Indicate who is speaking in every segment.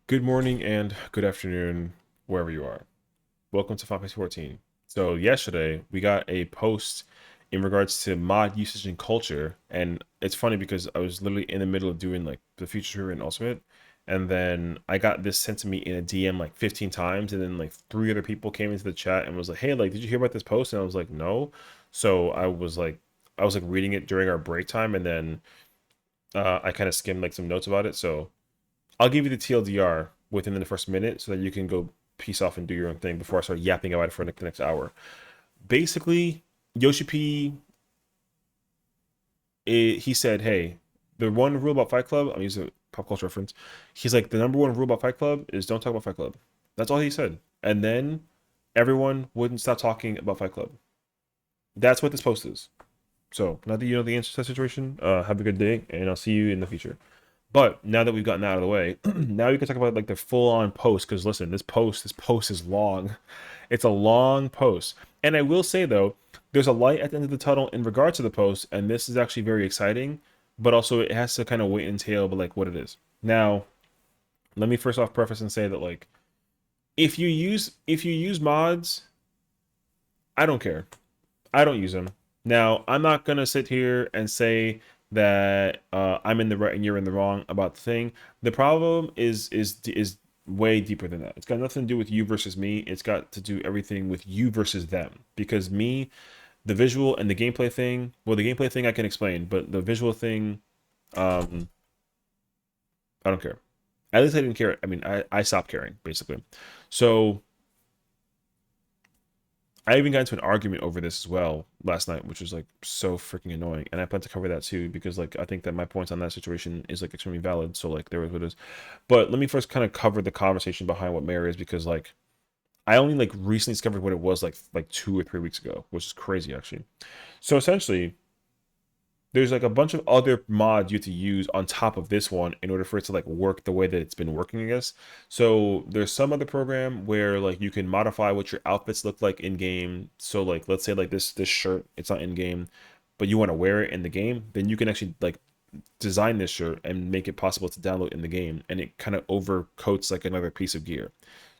Speaker 1: Good morning and good afternoon, wherever you are. Welcome to FFXIV. So yesterday we got a post in regards to mod usage and culture, and it's funny because I was literally in the middle of doing like the future and ultimate, and then I got this sent to me in a DM like 15 times, and then like three other people came into the chat and was like, "Hey, like, did you hear about this post?" And I was like, "No." So I was like reading it during our break time, and then I kind of skimmed like some notes about it. So I'll give you the TLDR within the first minute so that you can go piece off and do your own thing before I start yapping about it for like the next hour. Basically, Yoshi-P, he said, hey, the one rule about Fight Club, I'm using a pop culture reference. He's like, the number one rule about Fight Club is don't talk about Fight Club. That's all he said. And then everyone wouldn't stop talking about Fight Club. That's what this post is. So now that you know the answer to that situation, have a good day, and I'll see you in the future. But now that we've gotten that out of the way, now we can talk about like the full-on post. Because listen, this post is long. It's a long post, and I will say though, there's a light at the end of the tunnel in regard to the post, and this is actually very exciting. But also, it has to kind of wait and tail, but like what it is. Now, let me first off preface and say that like if you use mods, I don't care. I don't use them. Now, I'm not gonna sit here and say that I'm in the right and you're in the wrong about the thing. The problem is way deeper than that. It's got nothing to do with you versus me. It's got to do everything with you versus them. Because me, the visual and the gameplay thing. Well, the gameplay thing I can explain, but the visual thing, um, I don't care. At least I didn't care. I mean, I stopped caring basically. So I even got into an argument over this as well last night, which was like so freaking annoying. And I plan to cover that too because like I think that my points on that situation is like extremely valid. So like there was what it is. But let me first kind of cover the conversation behind what Mare is because like I only like recently discovered what it was like 2 or 3 weeks ago, which is crazy actually. So essentially, there's like a bunch of other mods you have to use on top of this one in order for it to like work the way that it's been working, I guess. So there's some other program where like you can modify what your outfits look like in game. So like let's say like this shirt, it's not in game, but you want to wear it in the game, then you can actually like design this shirt and make it possible to download in the game, and it kind of overcoats like another piece of gear.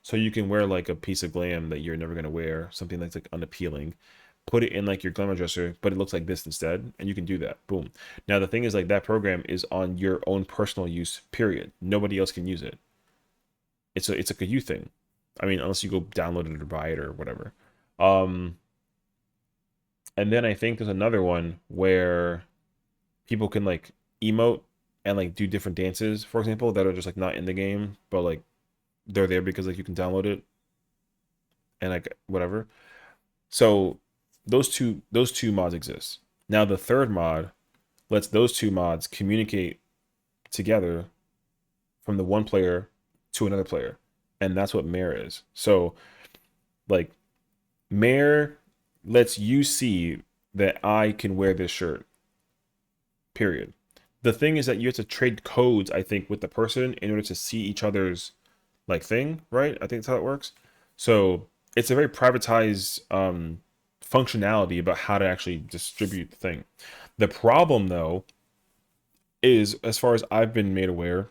Speaker 1: So you can wear like a piece of glam that you're never gonna wear, something that's like unappealing, put it in like your glamour dresser, but it looks like this instead, and you can do that. Boom. Now the thing is like that program is on your own personal use, period. Nobody else can use it. It's like a you thing. I mean, unless you go download it or buy it or whatever. Um, and then I think there's another one where people can like emote and like do different dances, for example, that are just like not in the game, but like they're there because like you can download it and like whatever. So those two mods exist. Now the third mod lets those two mods communicate together from the one player to another player. And that's what Mare is. So like Mare lets you see that I can wear this shirt. Period. The thing is that you have to trade codes, I think, with the person in order to see each other's like thing, right? I think that's how it works. So it's a very privatized functionality about how to actually distribute the thing. The problem though is, as far as I've been made aware,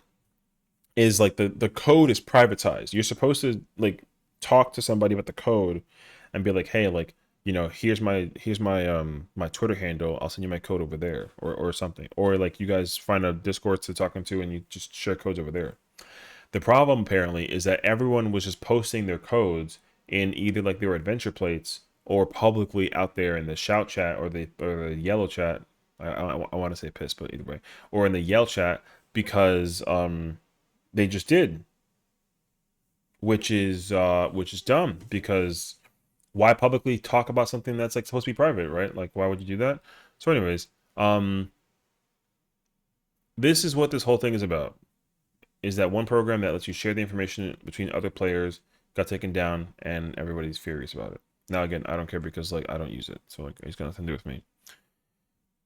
Speaker 1: is like the code is privatized. You're supposed to like talk to somebody about the code and be like, hey, like, here's my Twitter handle. I'll send you my code over there, or something. Or like you guys find a Discord to talk into and you just share codes over there. The problem apparently is that everyone was just posting their codes in either like their adventure plates or publicly out there in the shout chat or the yellow chat. I want to say piss, but either way, or in the yell chat because they just did, which is dumb because why publicly talk about something that's like supposed to be private, right? Like why would you do that? So anyways, um this is what this whole thing is about. Is that one program that lets you share the information between other players got taken down and everybody's furious about it. Now again, I don't care because like I don't use it. So like it's got nothing to do with me.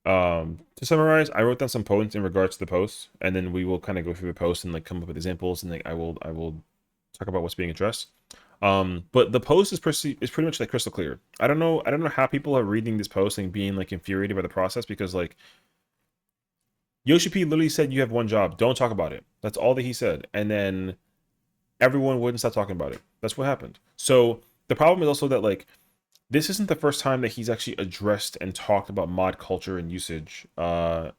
Speaker 1: To summarize, I wrote down some points in regards to the post, and then we will kind of go through the post and like come up with examples, and like I will talk about what's being addressed. But the post is pretty much like crystal clear. I don't know how people are reading this post and being like infuriated by the process because like Yoshi-P literally said you have one job, don't talk about it. That's all that he said. And then everyone wouldn't stop talking about it. That's what happened. So the problem is also that like this isn't the first time that he's actually addressed and talked about mod culture and usage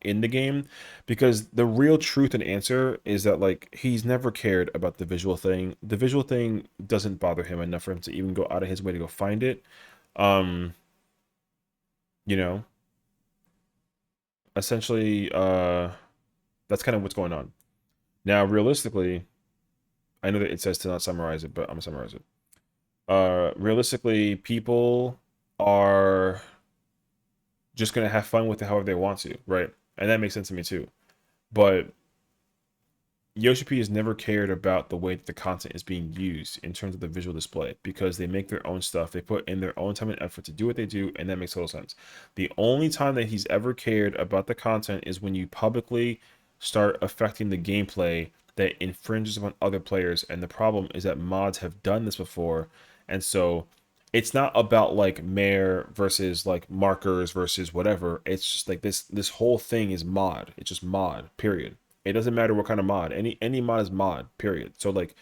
Speaker 1: in the game, because the real truth and answer is that like he's never cared about the visual thing. The visual thing doesn't bother him enough for him to even go out of his way to go find it. Um, you know, essentially, that's kind of what's going on. Now, realistically, I know that it says to not summarize it, but I'm gonna summarize it. Realistically, people are just gonna have fun with it however they want to, right? And that makes sense to me too. But Yoshi-P has never cared about the way that the content is being used in terms of the visual display, because they make their own stuff. They put in their own time and effort to do what they do, and that makes total sense. The only time that he's ever cared about the content is when you publicly start affecting the gameplay that infringes upon other players. And the problem is that mods have done this before. And so it's not about like Mare versus like markers versus whatever. It's just like this whole thing is mod. It's just mod, period. It doesn't matter what kind of mod. Any mod is mod, period. So like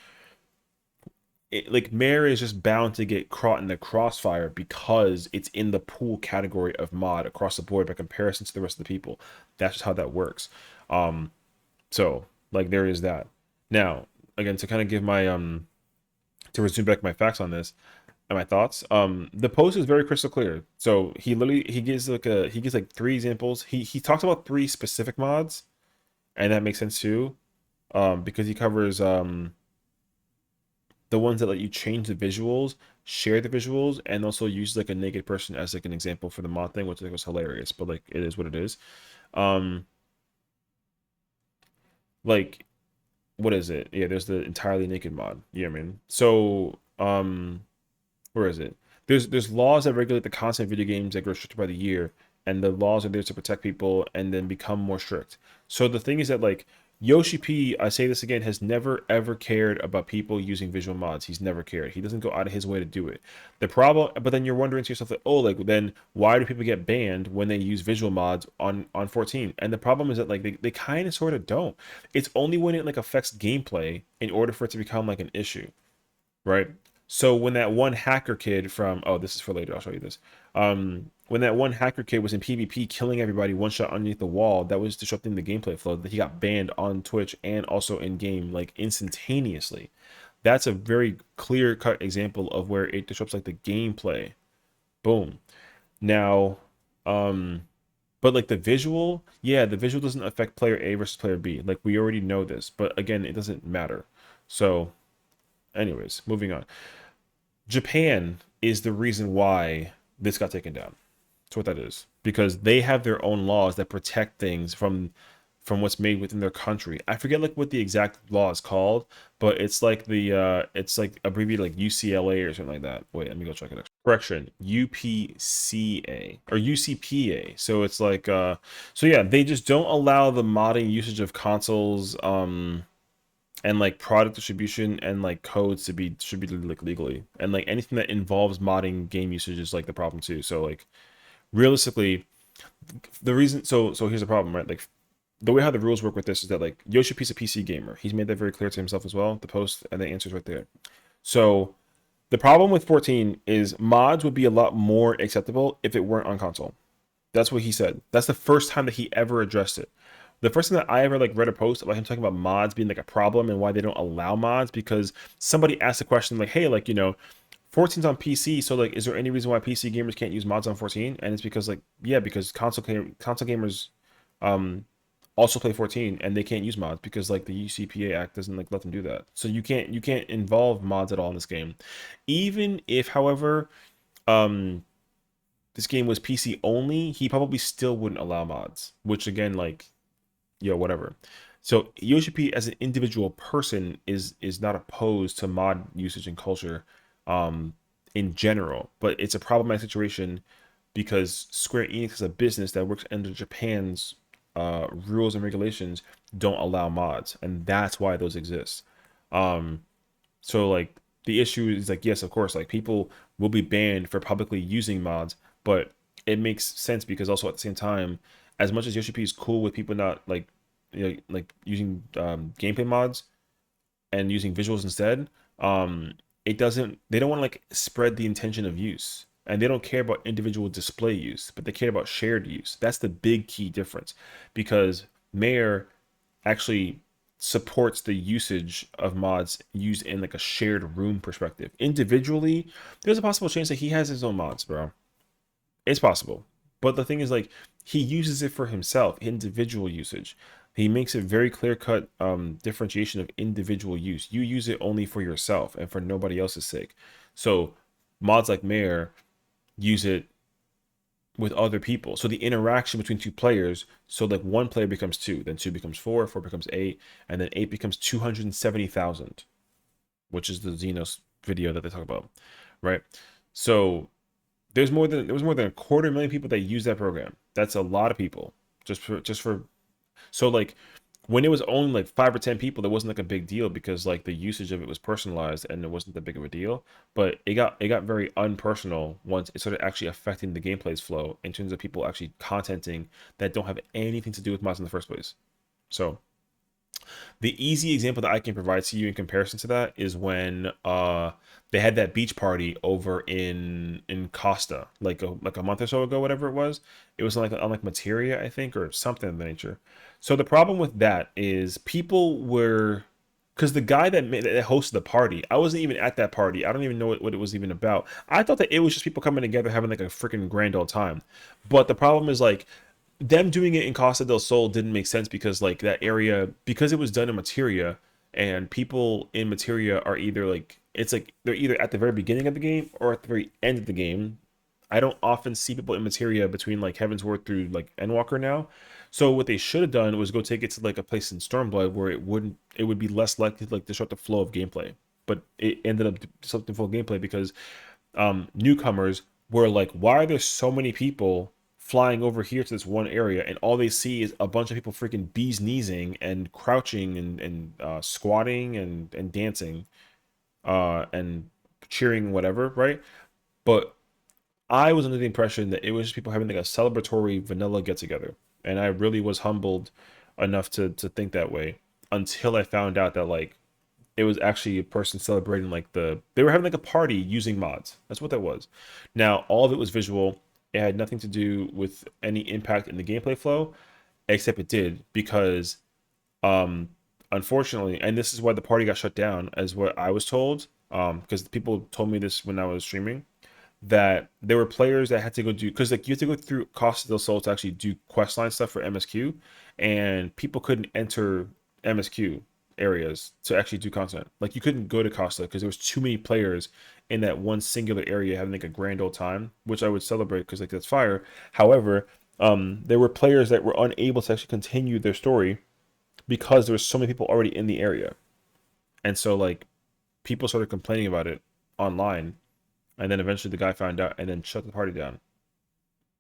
Speaker 1: like Mare is just bound to get caught in the crossfire because it's in the pool category of mod across the board by comparison to the rest of the people. That's just how that works. Um, so like there is that. Now, again, to kind of give my to resume back my facts on this and my thoughts. The post is very crystal clear. So he gives like three examples. He talks about three specific mods, and that makes sense too. Because he covers the ones that let you change the visuals, share the visuals, and also use like a naked person as like an example for the mod thing, which I think was hilarious. But like it is what it is. Um, like what is it? Yeah, there's the entirely naked mod. Yeah, I mean. So where is it? There's laws that regulate the content of video games that grow stricter by the year, and the laws are there to protect people and then become more strict. So the thing is that like Yoshi-P, I say this again, has never ever cared about people using visual mods. He's never cared. He doesn't go out of his way to do it. The problem, but then you're wondering to yourself, like, oh, like then why do people get banned when they use visual mods on 14? And the problem is that like they kind of sort of don't. It's only when it like affects gameplay in order for it to become like an issue, right? So when that one hacker kid from, oh, this is for later, I'll show you this. When that one hacker kid was in PvP killing everybody one shot underneath the wall, that was disrupting the gameplay flow. That he got banned on Twitch and also in game like instantaneously. That's a very clear cut example of where it disrupts like the gameplay. Boom. Now, um, but like the visual, yeah, the visual doesn't affect player A versus player B. Like we already know this, but again, it doesn't matter. So, anyways, moving on. Japan is the reason why this got taken down. That's what that is, because they have their own laws that protect things from what's made within their country. I forget like what the exact law is called, but it's like abbreviated like UCLA or something like that. Wait, let me go check it out. Correction, UPCA or UCPA. So it's like so yeah, they just don't allow the modding usage of consoles and like product distribution and like codes to be distributed like legally, and like anything that involves modding game usage is like the problem too. So like realistically, the reason, so here's the problem, right? Like the way how the rules work with this is that like Yoshi-P's a PC gamer. He's made that very clear to himself as well. The post and the answers right there. So the problem with 14 is mods would be a lot more acceptable if it weren't on console. That's what he said. That's the first time that he ever addressed it. The first time that I ever like read a post about him talking about mods being like a problem and why they don't allow mods, because somebody asked a question like, hey, like, 14's on PC, so like is there any reason why PC gamers can't use mods on 14? And it's because like, yeah, because console gamers also play 14 and they can't use mods because like the UCPA Act doesn't like let them do that. So you can't involve mods at all in this game. Even if, however, um this game was PC only, he probably still wouldn't allow mods, which again, like, whatever. So Yoshi-P as an individual person is not opposed to mod usage and culture in general, but it's a problematic situation because Square Enix is a business that works under Japan's rules and regulations don't allow mods, and that's why those exist. So like the issue is like, yes, of course, like people will be banned for publicly using mods, but it makes sense because also at the same time, as much as Yoshi-P is cool with people not like like using gameplay mods, and using visuals instead, it doesn't, they don't want to like spread the intention of use, and they don't care about individual display use, but they care about shared use. That's the big key difference, because Mare actually supports the usage of mods used in like a shared room perspective. Individually, there's a possible chance that he has his own mods, bro. It's possible. But the thing is, like, he uses it for himself, individual usage. He makes a very clear cut differentiation of individual use. You use it only for yourself and for nobody else's sake. So mods like Mare use it with other people. So the interaction between two players, so like one player becomes two, then two becomes four, four becomes eight, and then eight becomes 270,000, which is the Xenos video that they talk about, right? So there was more than a quarter million people that use that program. That's a lot of people. Just for so like when it was only like 5 or 10 people, there wasn't like a big deal because like the usage of it was personalized and it wasn't that big of a deal. But it got very unpersonal once it started actually affecting the gameplay's flow in terms of people actually contenting that don't have anything to do with mods in the first place. So the easy example that I can provide to you in comparison to that is when they had that beach party over in Costa like a month or so ago, whatever it was. It was like on like Materia, I think, or something of the nature. So the problem with that is people were, because the guy that hosted the party, I wasn't even at that party. I don't even know what it was even about. I thought that it was just people coming together having like a freaking grand old time. But the problem is like them doing it in Costa del Sol didn't make sense because like that area, because it was done in Materia, and people in Materia are either like, it's like they're either at the very beginning of the game or at the very end of the game. I don't often see people in Materia between like Heavensward through like Endwalker now. So what they should have done was go take it to like a place in Stormblood where it would be less likely to like disrupt the flow of gameplay. But it ended up disrupting full gameplay because newcomers were like, why are there so many people flying over here to this one area, and all they see is a bunch of people freaking bees kneesing and crouching and squatting and dancing and cheering, whatever, right? But I was under the impression that it was just people having like a celebratory vanilla get together, and I really was humbled enough to think that way until I found out that like it was actually a person celebrating like they were having like a party using mods. That's what that was. Now all of it was visual. It had nothing to do with any impact in the gameplay flow, except it did because um unfortunately, and this is why the party got shut down, as what I was told, because people told me this when I was streaming, that there were players that had to go do, because like you have to go through Costa del Sol to actually do questline stuff for MSQ, and people couldn't enter MSQ areas to actually do content. Like you couldn't go to Costa because there was too many players in that one singular area having like a grand old time, which I would celebrate because like that's fire. However, there were players that were unable to actually continue their story because there were so many people already in the area, and so like people started complaining about it online, and then eventually the guy found out and then shut the party down.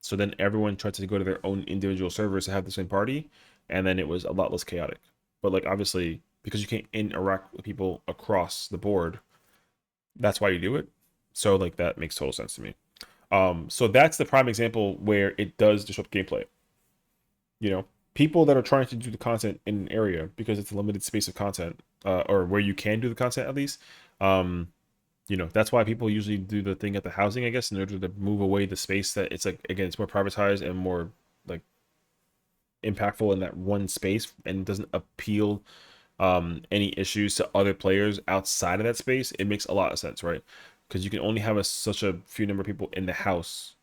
Speaker 1: So then everyone tried to go to their own individual servers to have the same party, and then it was a lot less chaotic. But like obviously, because you can't interact with people across the board, that's why you do it. So like that makes total sense to me. So that's the prime example where it does disrupt gameplay. You know, people that are trying to do the content in an area because it's a limited space of content, or where you can do the content at least. Um, that's why people usually do the thing at the housing, I guess, in order to move away the space that it's like, again, it's more privatized and more like impactful in that one space and doesn't appeal any issues to other players outside of that space. It makes a lot of sense, right? Because you can only have such a few number of people in the house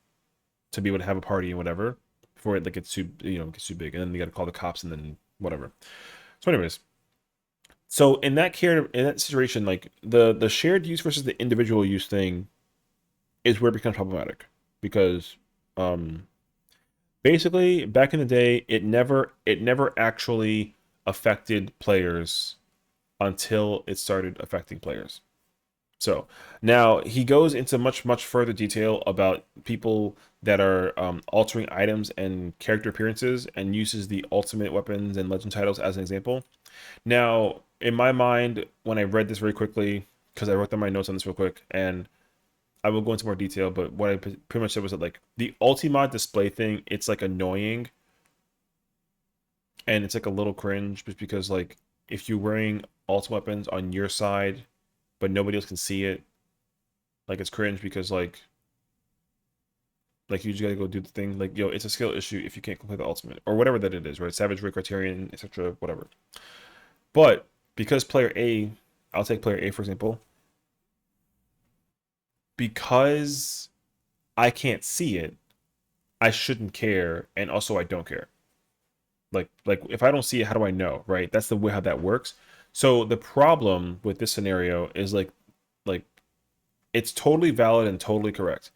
Speaker 1: to be able to have a party and whatever before it like gets too big, and then you got to call the cops and then whatever. So anyways, so in that situation, like the shared use versus the individual use thing is where it becomes problematic because um basically back in the day it never actually affected players until it started affecting players. So now he goes into much further detail about people that are altering items and character appearances and uses the ultimate weapons and legend titles as an example. Now, in my mind, when I read this very quickly, because I wrote down my notes on this real quick, and I will go into more detail, but what I pretty much said was that like the Ultimod display thing, it's like annoying and it's like a little cringe just because like if you're wearing ultimate weapons on your side, but nobody else can see it, like it's cringe because like you just gotta go do the thing. Like, yo, it's a skill issue if you can't complete the ultimate or whatever that it is, right? Savage Ray Criterion, etc. Whatever. But because player A, I'll take player A for example, because I can't see it, I shouldn't care, and also I don't care. Like if I don't see it, how do I know, right? That's the way how that works. So the problem with this scenario is like it's totally valid and totally correct.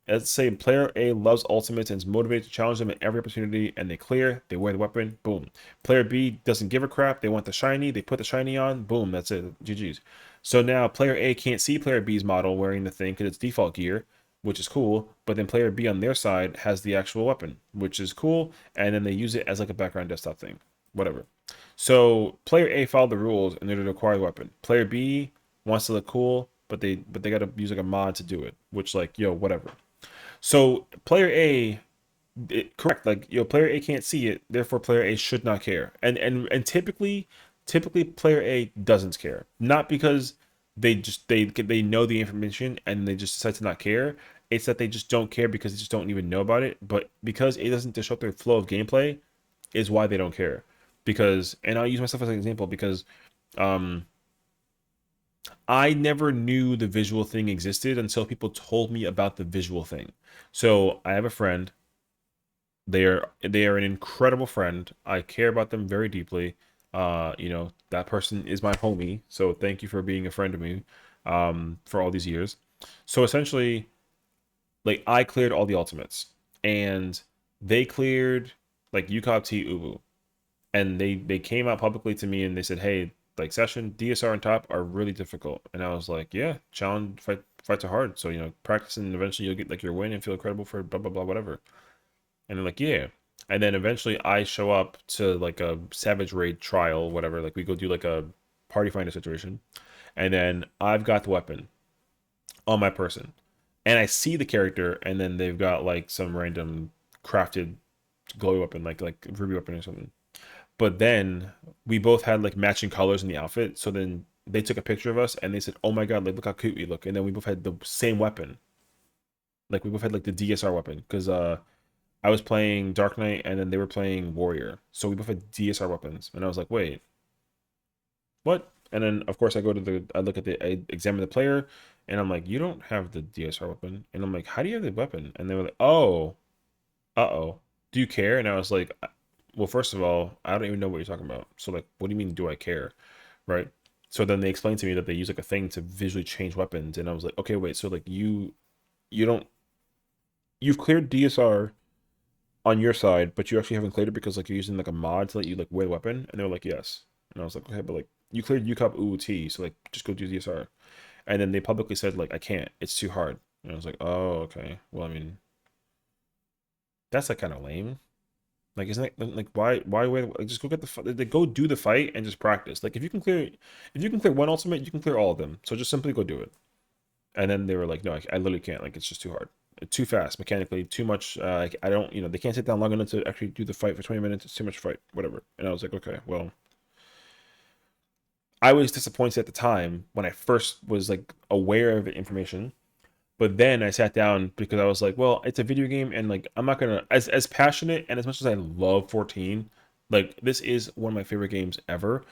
Speaker 1: Let's say player A loves ultimates and is motivated to challenge them at every opportunity, and they clear, they wear the weapon, boom. Player B doesn't give a crap, they want the shiny, they put the shiny on, boom, that's it, GG's. So now player A can't see player B's model wearing the thing because it's default gear, which is cool, but then player B on their side has the actual weapon, which is cool, and then they use it as like a background desktop thing, whatever. So player A followed the rules and they're to acquire the weapon. Player B wants to look cool, but they gotta use like a mod to do it, which like, yo, whatever. So player A, correct, like player A can't see it, therefore player A should not care. And typically player A doesn't care. Not because they know the information and they just decide to not care. It's that they just don't care because they just don't even know about it. But because it doesn't disrupt their flow of gameplay, is why they don't care. Because, and I'll use myself as an example because um I never knew the visual thing existed until people told me about the visual thing. So I have a friend. They are an incredible friend. I care about them very deeply. That person is my homie. So thank you for being a friend to me, for all these years. So essentially, like I cleared all the ultimates, and they cleared like Yukop T Ubu, and they came out publicly to me and they said, hey, like Sessiion DSR and top are really difficult, and I was like, yeah, challenge, fights are hard, so practice and eventually you'll get like your win and feel credible for blah blah blah whatever. And they're like, yeah. And then eventually I show up to like a Savage Raid trial, whatever, like we go do like a party finder situation, and then I've got the weapon on my person, and I see the character, and then they've got like some random crafted glowy weapon, like ruby weapon or something. But then we both had like matching colors in the outfit. So then they took a picture of us and they said, "Oh my god, like look how cute we look." And then we both had the same weapon. Like we both had like the DSR weapon because I was playing Dark Knight and then they were playing Warrior. So we both had DSR weapons. And I was like, "Wait, what?" And then of course I look at I examine the player and I'm like, "You don't have the DSR weapon." And I'm like, "How do you have the weapon?" And they were like, "Oh, uh-oh. Do you care?" And I was like, "Well, first of all, I don't even know what you're talking about. So like, what do you mean do I care?" Right? So then they explained to me that they use like a thing to visually change weapons, and I was like, okay, wait, so like you don't you've cleared DSR on your side, but you actually haven't cleared it because like you're using like a mod to let you like wear the weapon, and they were like, yes, and I was like, okay, but like you cleared UCOP UUT, so like just go do DSR, and then they publicly said like I can't, it's too hard, and I was like, oh, okay, well, I mean, that's like kind of lame. Like, isn't it like why wait? Like, just go get like, go do the fight and just practice. Like, if you can clear one ultimate, you can clear all of them. So just simply go do it. And then they were like, no, I literally can't. Like, it's just too hard, too fast mechanically, too much. Like, I don't, they can't sit down long enough to actually do the fight for 20 minutes. It's too much fight, whatever. And I was like, okay, well, I was disappointed at the time when I first was like aware of the information. But then I sat down because I was like, well, it's a video game, and like I'm not gonna as passionate and as much as I love 14, like this is one of my favorite games ever.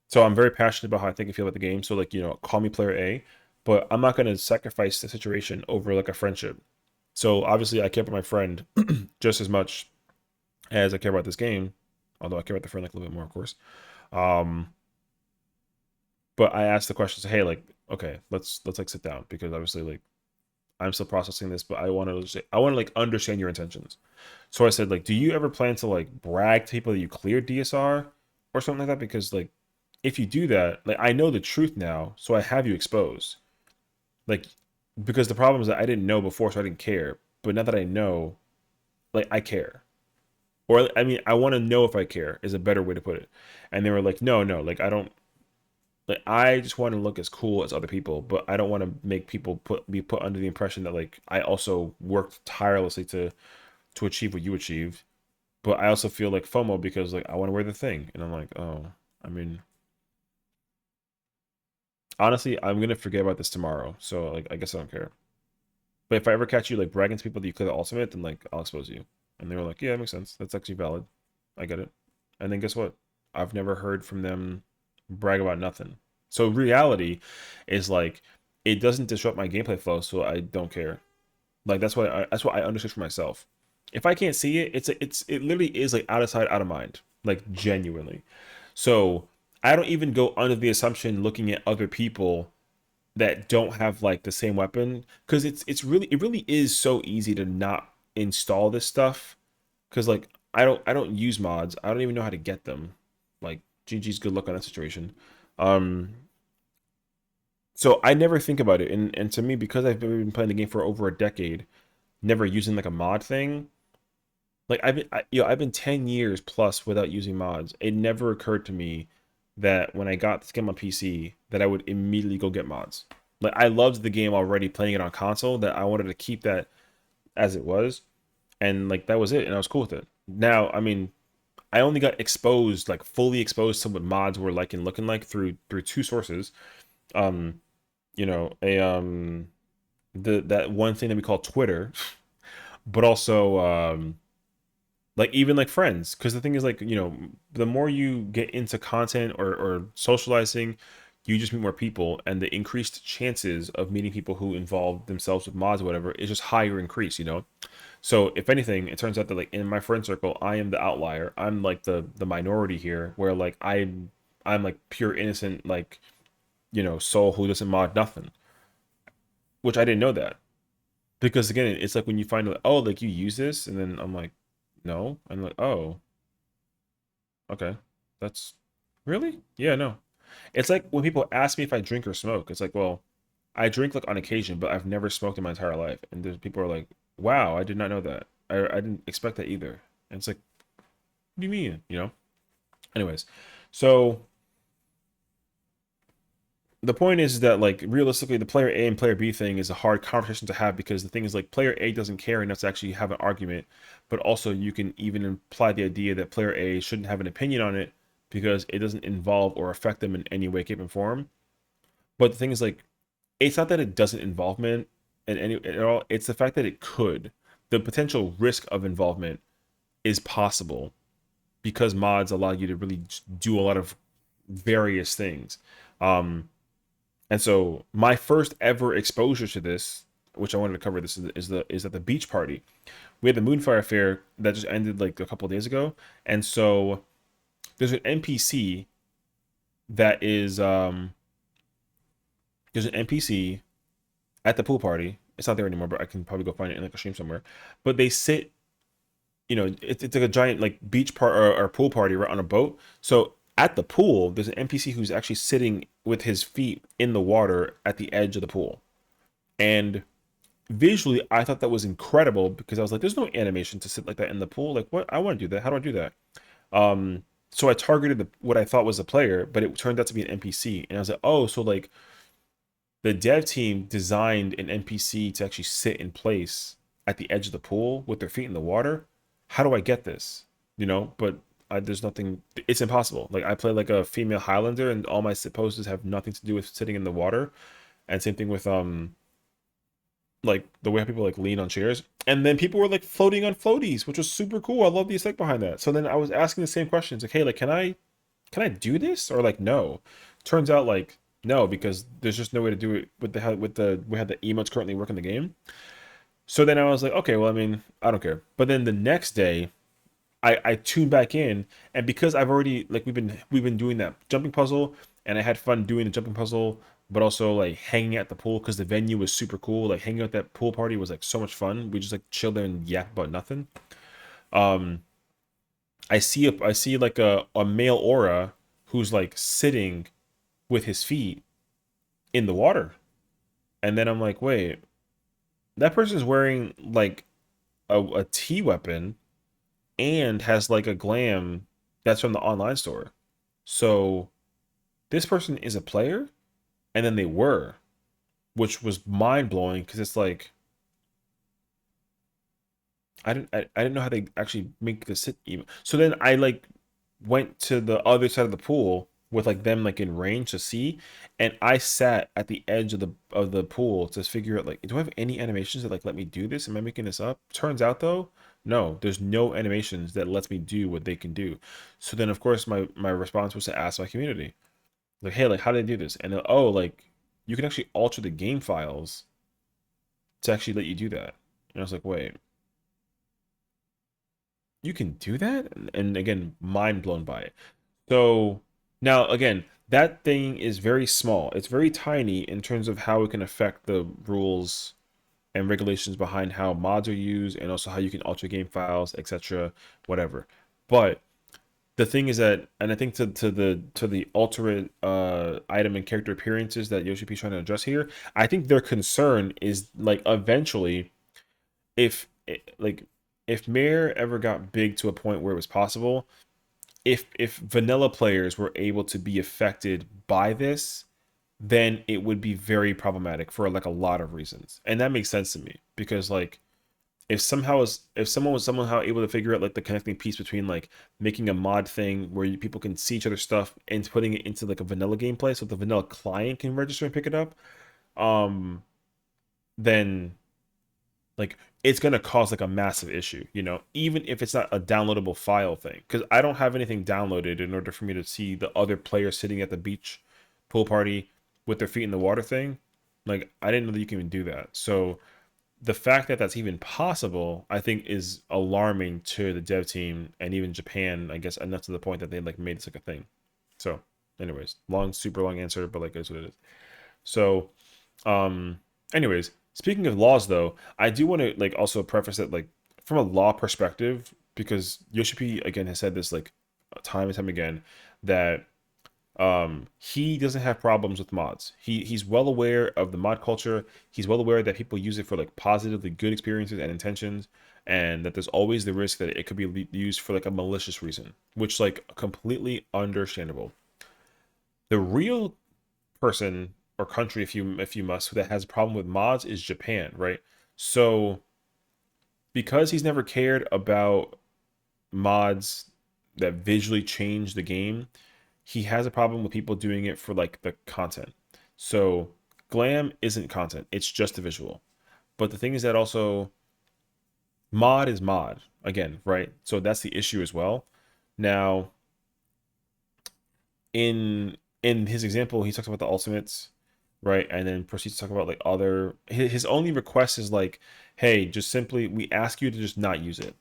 Speaker 1: So I'm very passionate about how I think I feel about the game. So like, call me player A, but I'm not gonna sacrifice the situation over like a friendship. So obviously I care about my friend just as much as I care about this game, although I care about the friend like a little bit more, of course. Um, but I asked the question, so, hey, like, okay, let's like sit down because obviously like I'm still processing this, but I want to like understand your intentions. So I said like, do you ever plan to like brag to people that you cleared DSR or something like that? Because like, if you do that, like I know the truth now, so I have you exposed. Like, because the problem is that I didn't know before, so I didn't care. But now that I know, like I care. Or I mean, I want to know if I care is a better way to put it. And they were like, no, no, like I don't. Like I just want to look as cool as other people, but I don't want to make people be put under the impression that like I also worked tirelessly to achieve what you achieved. But I also feel like FOMO because like I want to wear the thing, and I'm like, oh. I mean, honestly, I'm gonna forget about this tomorrow. So like, I guess I don't care. But if I ever catch you like bragging to people that you clear the ultimate, then like I'll expose you. And they were like, yeah, that makes sense. That's actually valid. I get it. And then guess what? I've never heard from them brag about nothing. So reality is like it doesn't disrupt my gameplay flow, so I don't care. Like that's what I understood for myself. If I can't see it, it literally is like out of sight, out of mind. Like genuinely. So I don't even go under the assumption looking at other people that don't have like the same weapon because it really is so easy to not install this stuff because like I don't use mods. I don't even know how to get them. Like GG's good luck on that situation. Um so I never think about it, and to me, because I've been playing the game for over a decade, never using like a mod thing, like I've been 10 years plus without using mods. It never occurred to me that when I got this game on PC that I would immediately go get mods. Like I loved the game already playing it on console, that I wanted to keep that as it was, and like that was it, and I was cool with it. Now, I mean, I only got exposed, like fully exposed to what mods were like and looking like through two sources. Um, a the that one thing that we call Twitter, but also like even like friends, because the thing is like the more you get into content or socializing, you just meet more people, and the increased chances of meeting people who involve themselves with mods or whatever is just higher increase. So if anything, it turns out that like in my friend circle, I am the outlier. I'm like the minority here, where like I'm like pure innocent, like soul who doesn't mod nothing, which I didn't know that. Because again, it's like when you find out, oh, like you use this, and then I'm like, no. I'm like, oh, okay. That's really? Yeah, no. It's like when people ask me if I drink or smoke, it's like, well, I drink like on occasion, but I've never smoked in my entire life. And there's people are like, wow, I did not know that. I didn't expect that either. And it's like, what do you mean? Anyways, so the point is that like realistically the player A and player B thing is a hard conversation to have, because the thing is like player A doesn't care enough to actually have an argument, but also you can even imply the idea that player A shouldn't have an opinion on it because it doesn't involve or affect them in any way, shape, and form. But the thing is like it's not that it doesn't involvement in any at all, it's the fact that it could. The potential risk of involvement is possible because mods allow you to really do a lot of various things. Um, And so my first ever exposure to this, which I wanted to cover this, is at the beach party. We had the Moonfire Fair that just ended like a couple of days ago, and so there's an NPC that is there's an NPC at the pool party. It's not there anymore, but I can probably go find it in like a stream somewhere. But they sit, it's like a giant like beach part or pool party right on a boat. So at the pool, there's an NPC who's actually sitting with his feet in the water at the edge of the pool, and visually I thought that was incredible because I was like, there's no animation to sit like that in the pool. Like, what? I want to do that. How do I do that? So I targeted what I thought was a player, but it turned out to be an NPC. And I was like, oh, so like the dev team designed an NPC to actually sit in place at the edge of the pool with their feet in the water. How do I get this? But there's nothing. It's impossible. Like I play like a female Highlander, and all my sit poses have nothing to do with sitting in the water. And same thing with like the way people like lean on chairs, and then people were like floating on floaties, which was super cool. I love the aesthetic behind that. So then I was asking the same questions, like, hey, like can I do this, or like no? Turns out like no, because there's just no way to do it with the we had the emotes currently work in the game. So then I was like, okay, well, I mean, I don't care. But then the next day I tuned back in, and because I've already like we've been doing that jumping puzzle, and I had fun doing the jumping puzzle, but also like hanging at the pool because the venue was super cool. Like hanging at that pool party was like so much fun. We just like chilled there and yak about nothing. Um, I see like a male aura who's like sitting with his feet in the water, and then I'm like, wait, that person's wearing like a T weapon and has like a glam that's from the online store. So this person is a player, and then they were, which was mind blowing because it's like I didn't know how they actually make the sit emo. So then I like went to the other side of the pool with like them like in range to see, and I sat at the edge of the pool to figure out like, do I have any animations that like let me do this? Am I making this up? Turns out though, no, there's no animations that lets me do what they can do. So then of course my response was to ask my community, like, hey, like how do they do this? And oh, like you can actually alter the game files to actually let you do that. And I was like, wait, you can do that? And again, mind blown by it. So now again, that thing is very small. It's very tiny in terms of how it can affect the rules and regulations behind how mods are used and also how you can alter game files, etc. Whatever. But the thing is that, and I think to the alternate item and character appearances that Yoshi-P is trying to address here, I think their concern is like eventually if like if Mare ever got big to a point where it was possible, if vanilla players were able to be affected by this, then it would be very problematic for like a lot of reasons. And that makes sense to me because like if someone was somehow able to figure out like the connecting piece between like making a mod thing where people can see each other's stuff and putting it into like a vanilla gameplay so the vanilla client can register and pick it up, um then like it's gonna cause like a massive issue, even if it's not a downloadable file thing. Because I don't have anything downloaded in order for me to see the other players sitting at the beach pool party with their feet in the water thing. Like I didn't know that you can even do that. So the fact that that's even possible, I think, is alarming to the dev team and even Japan. I guess enough to the point that they like made this like a thing. So, anyways, super long answer, but like that's what it is. So, um, anyways, speaking of laws, though, I do want to like also preface that like from a law perspective, because Yoshi-P again has said this like time and time again that he doesn't have problems with mods. He's well aware of the mod culture. He's well aware that people use it for like positively good experiences and intentions, and that there's always the risk that it could be used for like a malicious reason, which like completely understandable. The real person or country, if you must, that has a problem with mods is Japan, right? So because he's never cared about mods that visually change the game, he has a problem with people doing it for like the content. So glam isn't content, it's just a visual. But the thing is that also mod is mod again, right? So that's the issue as well. Now, in his example, he talks about the ultimates, right? And then proceeds to talk about like other his only request is like, hey, just simply we ask you to just not use it.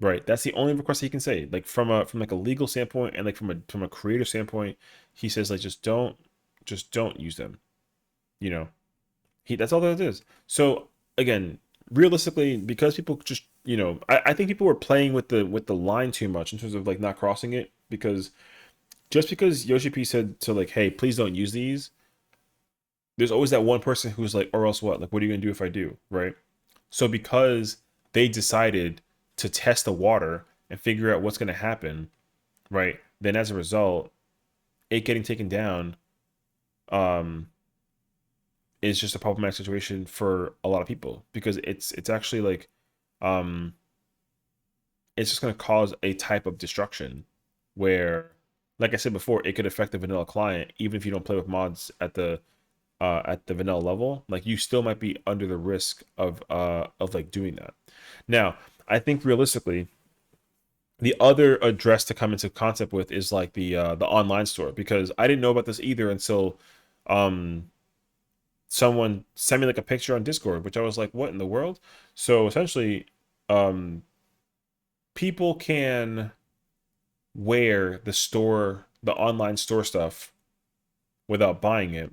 Speaker 1: Right. That's the only request he can say. Like from like a legal standpoint and like from a creator standpoint, he says like just don't use them. You know. That's all that it is. So again, realistically, because people just I think people were playing with the line too much in terms of like not crossing it because just because Yoshi-P said to like, hey, please don't use these, there's always that one person who's like, or else what? Like, what are you gonna do if I do? Right. So because they decided to test the water and figure out what's gonna happen, right? Then as a result, it getting taken down um is just a problematic situation for a lot of people because it's actually like um it's just going to cause a type of destruction where like I said before, it could affect the vanilla client even if you don't play with mods at the vanilla level. Like you still might be under the risk of like doing that. Now I think realistically the other address to come into concept with is like the online store, because I didn't know about this either until um someone sent me like a picture on Discord, which I was like, what in the world? So essentially, um people can wear the online store stuff without buying it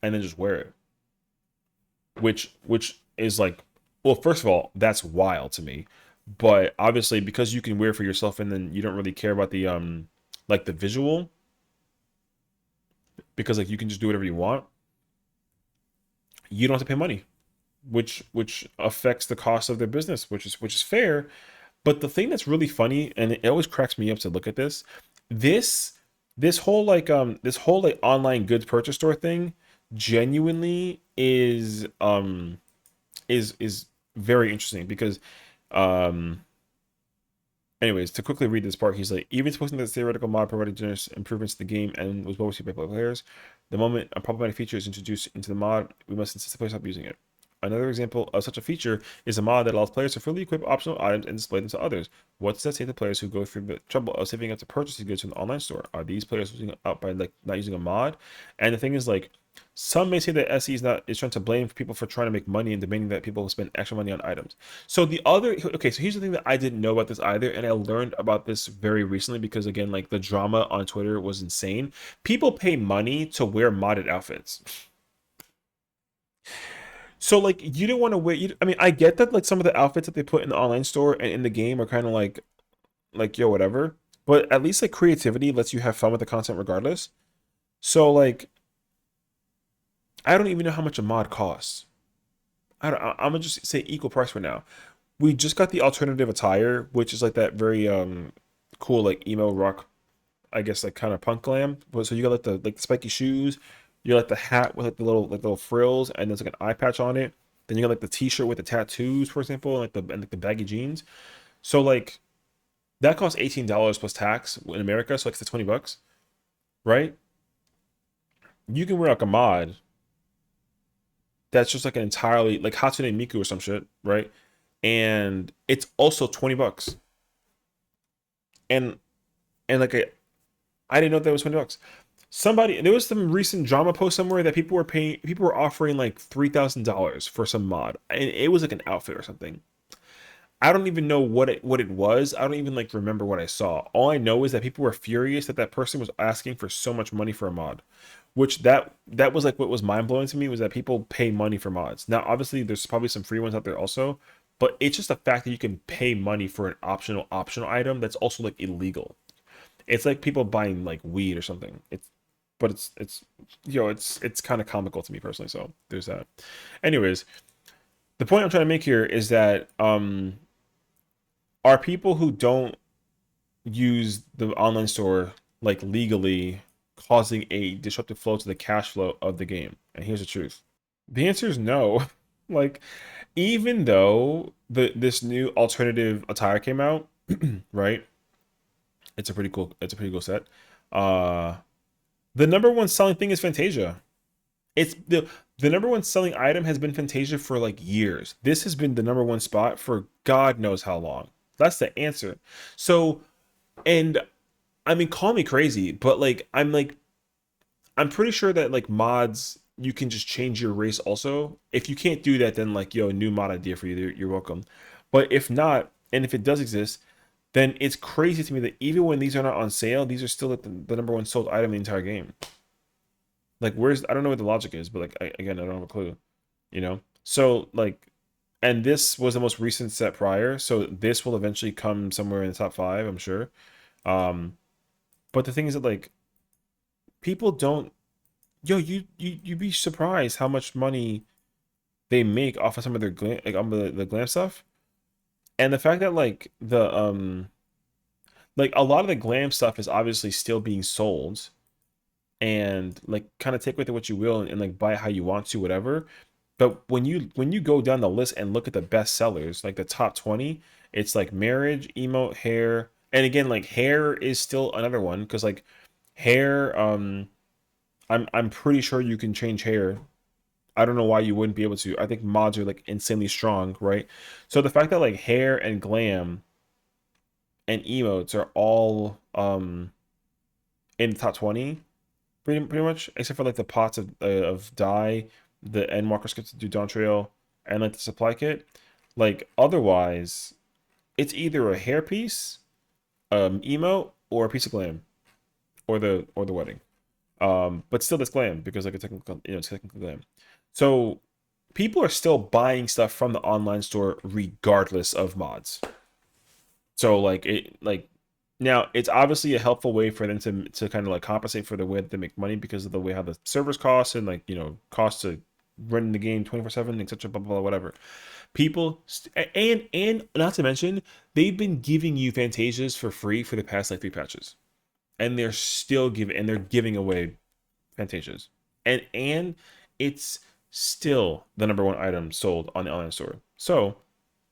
Speaker 1: and then just wear it. Which is like, well, first of all, that's wild to me. But obviously because you can wear it for yourself and then you don't really care about the like the visual, because like you can just do whatever you want, you don't have to pay money, which affects the cost of their business, which is fair. But the thing that's really funny, and it always cracks me up to look at this this whole like online goods purchase store thing genuinely is very interesting because um Anyways, to quickly read this part, he's like, even supposing that the theoretical mod provided generous improvements to the game and was well received by players, the moment a problematic feature is introduced into the mod, we must insist the player stop using it. Another example of such a feature is a mod that allows players to freely equip optional items and display them to others. What does that say to players who go through the trouble of saving up to purchase these goods from the online store? Are these players losing out by like not using a mod? And the thing is, like, some may say that SE is trying to blame people for trying to make money and demanding that people spend extra money on items. So the other, okay, so here's the thing that I didn't know about this either, and I learned about this very recently because again, like the drama on Twitter was insane. People pay money to wear modded outfits. So like you don't want to wear. I mean, I get that like some of the outfits that they put in the online store and in the game are kind of like yo whatever, but at least like creativity lets you have fun with the content regardless. So like I don't even know how much a mod costs. I'm gonna just say equal price for now. We just got the alternative attire, which is like that very cool like emo rock, I guess like kind of punk glam. But so you got like the spiky shoes, you got like the hat with like the little frills, and there's like an eye patch on it. Then you got like the t-shirt with the tattoos, for example, and like the baggy jeans. So like that costs $18 plus tax in America, so like it's $20, right? You can wear like a mod that's just like an entirely like Hatsune Miku or some shit, right? And it's also $20. And like I didn't know that was $20. Somebody there was some recent drama post somewhere that people were offering like $3,000 for some mod. And it was like an outfit or something. I don't even know what it was. I don't even like remember what I saw. All I know is that people were furious that that person was asking for so much money for a mod, which that was like what was mind blowing to me was that people pay money for mods. Now, obviously, there's probably some free ones out there also, but it's just the fact that you can pay money for an optional item that's also like illegal. It's like people buying like weed or something. But it's it's kind of comical to me personally. So there's that. Anyways, the point I'm trying to make here is that are people who don't use the online store like legally causing a disruptive flow to the cash flow of the game? And here's the truth. The answer is no. Like even though this new alternative attire came out, right? It's a pretty cool set. Uh the number one selling thing is Fantasia. It's the number one selling item has been Fantasia for like years. This has been the number one spot for God knows how long. That's the answer. So, and I mean, call me crazy, but I'm pretty sure that like mods you can just change your race also. If you can't do that, then like yo, a new mod idea for you. You're welcome. But if not, and if it does exist, then it's crazy to me that even when these are not on sale, these are still like the number one sold item in the entire game. Like where's I don't know what the logic is, but like again, I don't have a clue. So like, and this was the most recent set prior, so this will eventually come somewhere in the top five, I'm sure. Um, but the thing is that like people don't yo, you'd be surprised how much money they make off of some of their glam like on the glam stuff. And the fact that like a lot of the glam stuff is obviously still being sold and like kind of take with it what you will and like buy it how you want to, whatever. But when you go down the list and look at the best sellers, like the top 20, it's like marriage, emote, hair, and again, like hair is still another one because like hair, I'm pretty sure you can change hair. I don't know why you wouldn't be able to. I think mods are like insanely strong, right? So the fact that like hair and glam and emotes are all in the top 20 pretty much, except for like the pots of dye, the end marker scripts to do Dawn Trail, and like the supply kit. Like otherwise, it's either a hairpiece, emote, or a piece of glam, or the wedding. But still, that's glam because like a technical, it's technically glam. So people are still buying stuff from the online store regardless of mods. So like it like now it's obviously a helpful way for them to kind of like compensate for the way that they make money because of the way how the servers cost and like cost to run the game 24/7, etc. Blah, blah blah whatever. And not to mention they've been giving you Fantasias for free for the past like three patches, and they're giving away Fantasias, and it's still the number one item sold on the online store. So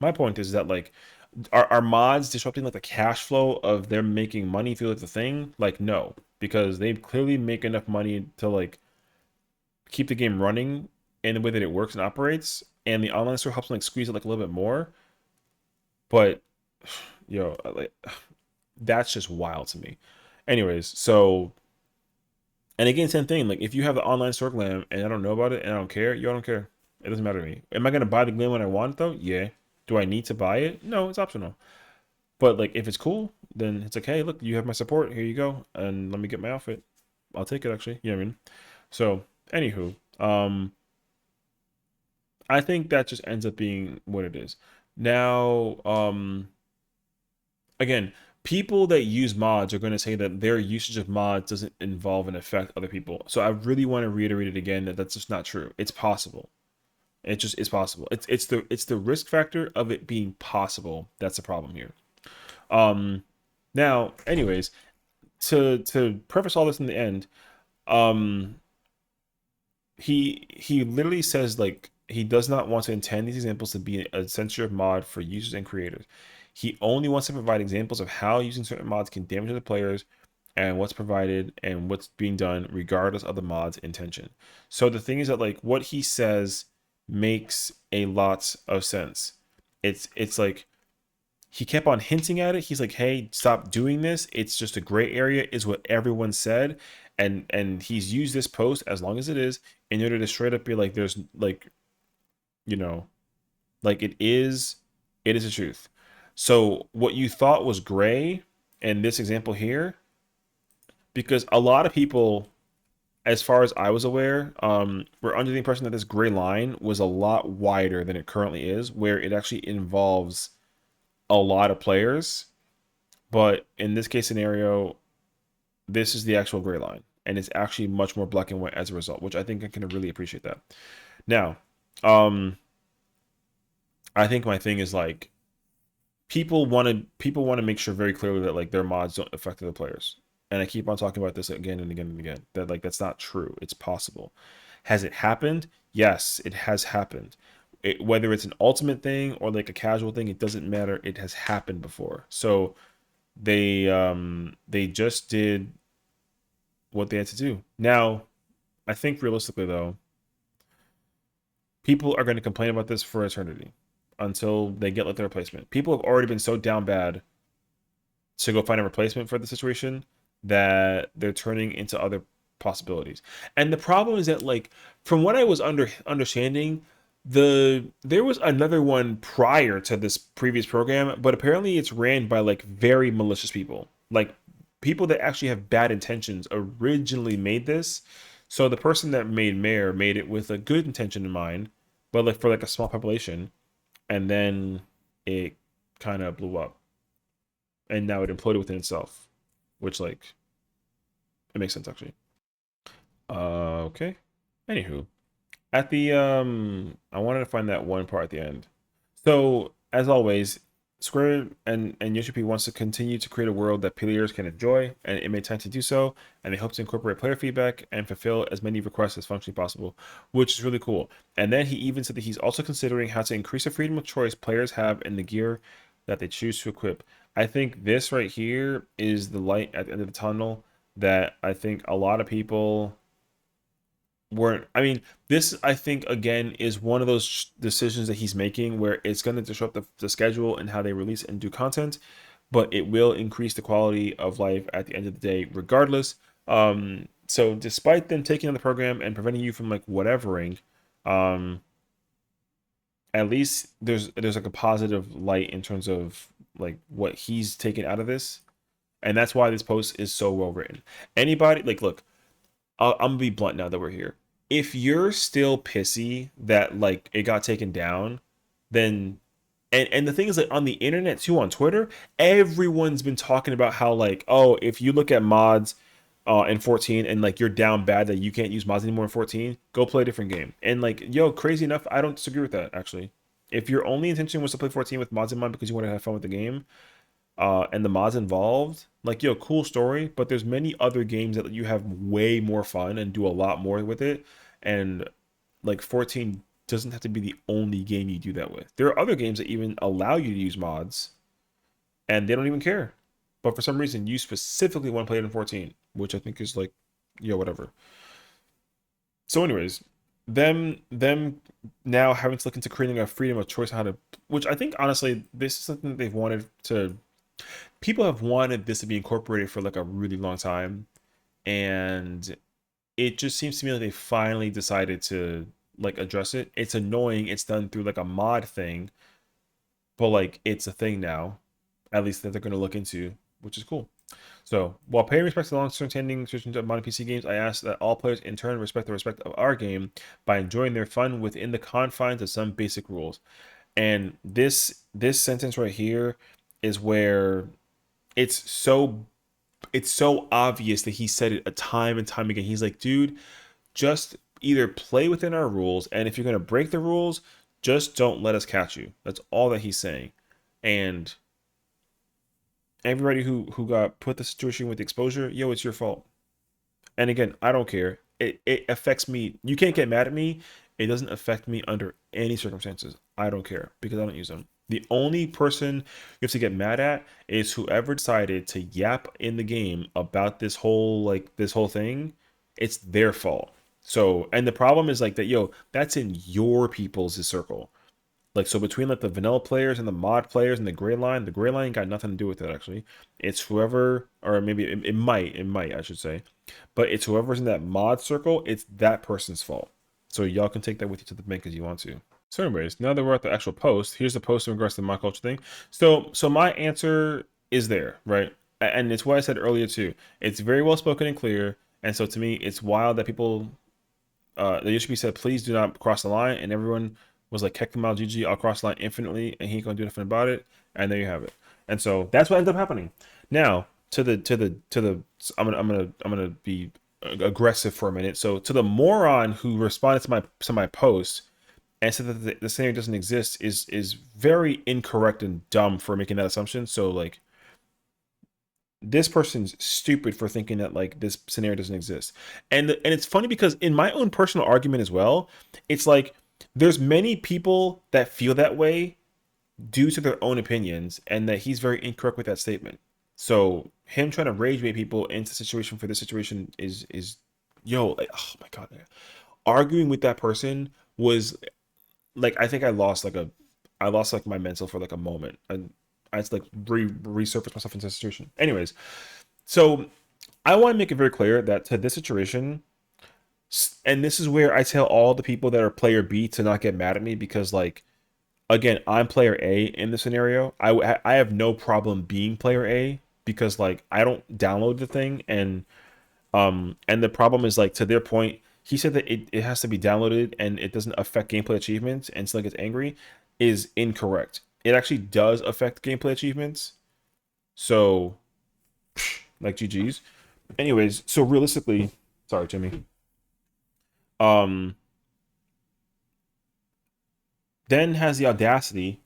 Speaker 1: my point is that like Are mods disrupting like the cash flow of them making money feel like the thing? Like no, because they clearly make enough money to like keep the game running in the way that it works and operates, and the online store helps them like squeeze it like a little bit more. But yo, like that's just wild to me. Anyways, so and again, same thing. Like if you have the online store glam and I don't know about it and I don't care, you don't care. It doesn't matter to me. Am I gonna buy the glam when I want it though? Yeah. Do I need to buy it? No, it's optional. But like if it's cool, then it's like, hey, look, you have my support. Here you go, and let me get my outfit. I'll take it actually. You know what I mean? So, anywho, I think that just ends up being what it is. Now, again, people that use mods are going to say that their usage of mods doesn't involve and affect other people. So I really want to reiterate it again that that's just not true. It's possible. It just is possible. It's the risk factor of it being possible that's the problem here. Um, Now, anyways, to preface all this in the end, um, he literally says like he does not want to intend these examples to be a censorship mod for users and creators. He only wants to provide examples of how using certain mods can damage the players and what's provided and what's being done regardless of the mod's intention. So the thing is that like what he says makes a lot of sense. It's like he kept on hinting at it. He's like, "Hey, stop doing this. It's just a gray area," is what everyone said, and he's used this post as long as it is in order to straight up be like, "There's like, you know, like it is the truth." So what you thought was gray in this example here, because a lot of people, as far as I was aware, were under the impression that this gray line was a lot wider than it currently is, where it actually involves a lot of players. But in this case scenario, this is the actual gray line, and it's actually much more black and white as a result, which I think I can really appreciate that. Now, um, I think my thing is like people want to make sure very clearly that like their mods don't affect other players, and I keep on talking about this again and again and again that like that's not true. It's possible. Has it happened? Yes, it has happened. Whether it's an ultimate thing or like a casual thing, it doesn't matter. It has happened before. So they just did what they had to do. Now, I think realistically though, people are going to complain about this for eternity until they get like their replacement. People have already been so down bad to go find a replacement for the situation that they're turning into other possibilities. And the problem is that like from what I was understanding, there was another one prior to this previous program, but apparently it's ran by like very malicious people. Like people that actually have bad intentions originally made this. So the person that made Mare made it with a good intention in mind, but like for like a small population, and then it kind of blew up, and now it imploded within itself, which like it makes sense actually. Okay. Anywho, at the I wanted to find that one part at the end. So as always, Square and Yoshi-P wants to continue to create a world that players can enjoy, and it made time to do so. And they hope to incorporate player feedback and fulfill as many requests as functionally possible, which is really cool. And then he even said that he's also considering how to increase the freedom of choice players have in the gear that they choose to equip. I think this right here is the light at the end of the tunnel that I think a lot of people weren't. I mean, this I think again is one of those decisions that he's making where it's going to disrupt the schedule and how they release and do content, but it will increase the quality of life at the end of the day regardless. So despite them taking on the program and preventing you from like whatevering, um at least there's like a positive light in terms of like what he's taken out of this, and that's why this post is so well written. Anybody like look, I'm gonna be blunt now that we're here. If you're still pissy that like it got taken down, then and the thing is like on the internet too, on Twitter, everyone's been talking about how like, oh, if you look at mods in 14 and like you're down bad that you can't use mods anymore in 14, go play a different game. And like, yo, crazy enough, I don't disagree with that actually. If your only intention was to play 14 with mods in mind because you want to have fun with the game, and the mods involved, like yo, cool story, but there's many other games that you have way more fun and do a lot more with it, and like 14 doesn't have to be the only game you do that with. There are other games that even allow you to use mods, and they don't even care. But for some reason, you specifically want to play it in 14, which I think is like, whatever. So, anyways, them now having to look into creating a freedom of choice on how to, which I think honestly, this is something that they've wanted to. People have wanted this to be incorporated for like a really long time, and it just seems to me like they finally decided to like address it. It's annoying. It's done through like a mod thing, but like it's a thing now, at least that they're going to look into, which is cool. So, while paying respect to the long-standing traditions of modern PC games, I ask that all players in turn respect the respect of our game by enjoying their fun within the confines of some basic rules. And this sentence right here is where it's so it's so obvious that he said it a time and time again. He's like, dude, just either play within our rules, and if you're gonna break the rules, just don't let us catch you. That's all that he's saying. And everybody who got put the situation with the exposure, yo, it's your fault. And again, I don't care. It affects me. You can't get mad at me. It doesn't affect me under any circumstances. I don't care because I don't use them. The only person you have to get mad at is whoever decided to yap in the game about this whole thing. It's their fault. So, and the problem is like that, yo, that's in your people's circle. Like, so between like the vanilla players and the mod players and the gray line got nothing to do with it actually. It's whoever, or maybe it might, I should say, but it's whoever's in that mod circle. It's that person's fault. So y'all can take that with you to the bank as you want to. So, anyways, now that we're at the actual post, here's the post in regards to the mod culture thing. So my answer is there, right? And it's what I said earlier too. It's very well spoken and clear. And so to me, it's wild that people the Yoshi-P said, please do not cross the line, and everyone was like, heck them out, GG, I'll cross the line infinitely, and he ain't gonna do nothing about it. And there you have it. And so that's what ended up happening. Now to the I'm gonna be aggressive for a minute. So to the moron who responded to my post and said that the scenario doesn't exist is very incorrect and dumb for making that assumption. So like this person's stupid for thinking that like this scenario doesn't exist. And it's funny because in my own personal argument as well, it's like there's many people that feel that way due to their own opinions, and that he's very incorrect with that statement. So him trying to rage bait people into situation for this situation is yo, like, oh my god, man. Arguing with that person was like, I think I lost like my mental for like a moment. I had to like resurface myself into the situation. Anyways, so I want to make it very clear that to this situation, and this is where I tell all the people that are player B to not get mad at me, because like again, I'm player A in the scenario. I have no problem being player A because like I don't download the thing, and the problem is like to their point, he said that it has to be downloaded and it doesn't affect gameplay achievements and still gets angry is incorrect. It actually does affect gameplay achievements. So like GG's. Anyways, so realistically, sorry, Jimmy. Um, then has the audacity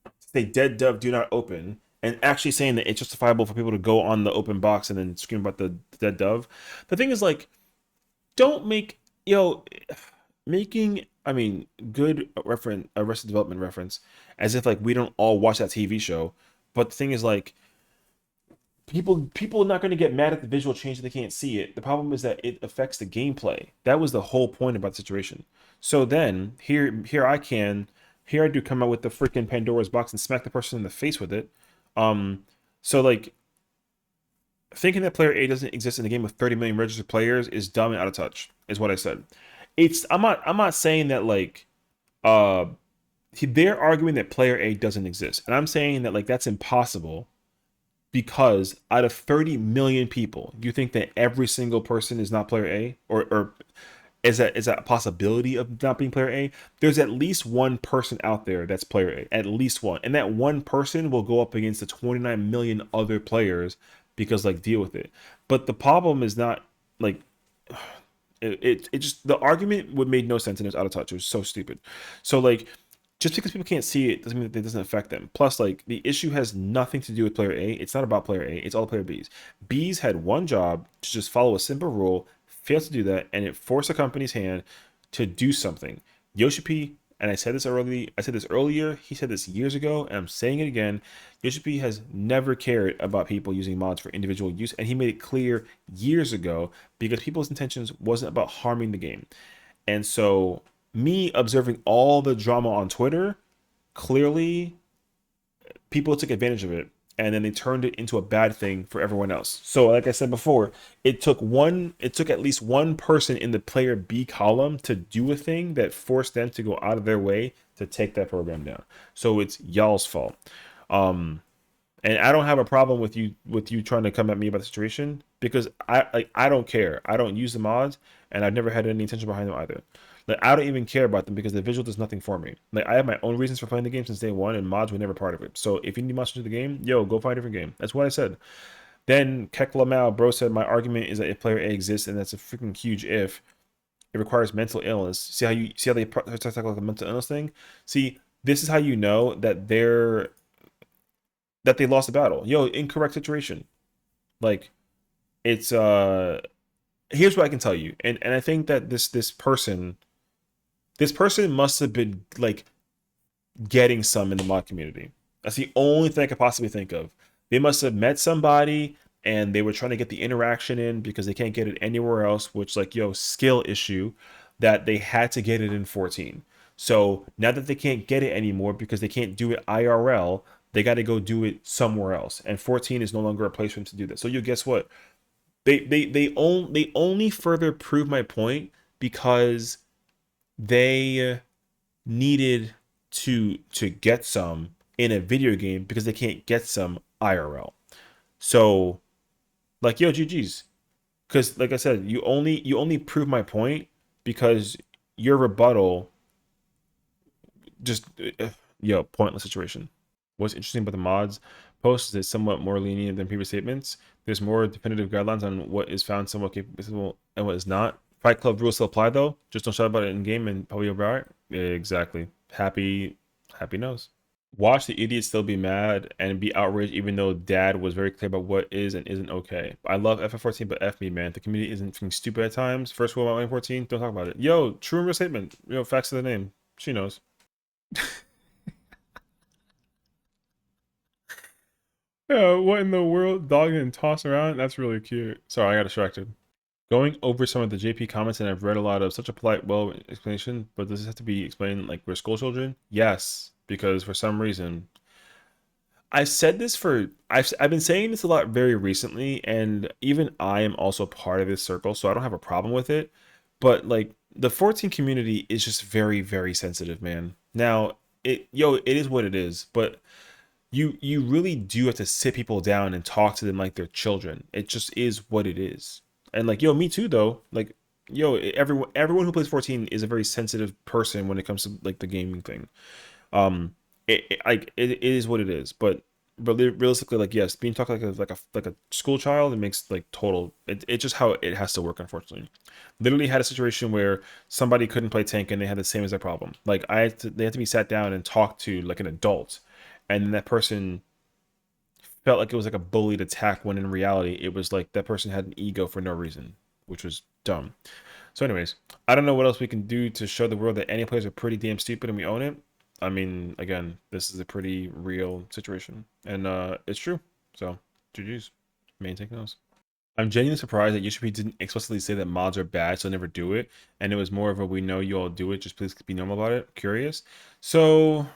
Speaker 1: to say dead dove do not open, and actually saying that it's justifiable for people to go on the open box and then scream about the dead dove. The thing is like, don't make making, I mean, good reference, Arrested Development reference, as if like we don't all watch that TV show. But the thing is like, people are not going to get mad at the visual change that they can't see it. The problem is that it affects the gameplay. That was the whole point about the situation. So then here I do come out with the freaking Pandora's box and smack the person in the face with it. So like thinking that player A doesn't exist in a game with 30 million registered players is dumb and out of touch, is what I said. I'm not saying that like uh they're arguing that player A doesn't exist. And I'm saying that like that's impossible, because out of 30 million people, you think that every single person is not player A, or is that a possibility of not being player A? There's at least one person out there that's player A, at least one, and that one person will go up against the 29 million other players because like deal with it. But the problem is not like it just, the argument would made no sense and it was out of touch. It was so stupid. So like just because people can't see it doesn't mean that it doesn't affect them. Plus, like the issue has nothing to do with player A. It's not about player A. It's all player B's. B's had one job to just follow a simple rule, failed to do that, and it forced the company's hand to do something. Yoshi-P And I said this early. I said this earlier. He said this years ago, and I'm saying it again. Yoshi-P has never cared about people using mods for individual use, and he made it clear years ago because people's intentions wasn't about harming the game. And so, me observing all the drama on Twitter, clearly people took advantage of it, and then they turned it into a bad thing for everyone else. So like I said before, it took at least one person in the player B column to do a thing that forced them to go out of their way to take that program down. So it's y'all's fault. um and I don't have a problem with you trying to come at me about the situation because I don't care. I don't use the mods, and I've never had any intention behind them either. Like I don't even care about them because the visual does nothing for me. Like I have my own reasons for playing the game since day one, and mods were never part of it. So if you need mods to the game, yo, go find a different game. That's what I said. Then Kekla Mao, bro, said my argument is that if player A exists, and that's a freaking huge if, it requires mental illness. See how they talk like a mental illness thing. See, this is how you know that they lost the battle. Yo, incorrect situation. Like it's here's what I can tell you. And I think that this person must have been like getting some in the mod community. That's the only thing I could possibly think of. They must have met somebody and they were trying to get the interaction in because they can't get it anywhere else, which like yo, skill issue that they had to get it in 14. So now that they can't get it anymore because they can't do it IRL, they got to go do it somewhere else. And 14 is no longer a place for them to do that. So you guess what? They only further prove my point because they needed to get some in a video game because they can't get some IRL. So like yo GG's. Because like I said, you only prove my point because your rebuttal just yo, pointless situation. What's interesting about the mods post is it's somewhat more lenient than previous statements. There's more definitive guidelines on what is found somewhat capable and what is not. Fight Club rules still apply though. Just don't shout about it in game and probably you'll be alright. Exactly. Happy knows. Watch the idiot still be mad and be outraged even though dad was very clear about what is and isn't okay. I love FF14, but F me, man. The community isn't fucking stupid at times. First rule about 14, don't talk about it. Yo, true and real statement. Yo, facts of the name. She knows. Yeah, what in the world? Dog and toss around? That's really cute. Sorry, I got distracted. Going over some of the JP comments, and I've read a lot of such a polite, well explanation, but does this have to be explained like we're school children? Yes, because for some reason, I've been saying this a lot very recently, and even I am also part of this circle, so I don't have a problem with it. But like the 14 community is just very, very sensitive, man. Now, it is what it is, but you really do have to sit people down and talk to them like they're children. It just is what it is. And like yo, me too though. Like yo, everyone who plays 14 is a very sensitive person when it comes to like the gaming thing. It is what it is. But realistically, like yes, being talked like a school child, it makes like total. It's just how it has to work. Unfortunately, literally had a situation where somebody couldn't play tank and they had the same exact problem. Like they had to be sat down and talked to like an adult, and then that person felt like it was like a bullied attack when in reality it was like that person had an ego for no reason, which was dumb. So anyways, I don't know what else we can do to show the world that any players are pretty damn stupid and we own it. I mean, again, this is a pretty real situation, and it's true. So, GG's. Main take notes. I'm genuinely surprised that Yoshi-P didn't explicitly say that mods are bad, so never do it, and it was more of a we know you all do it, just please be normal about it. Curious. So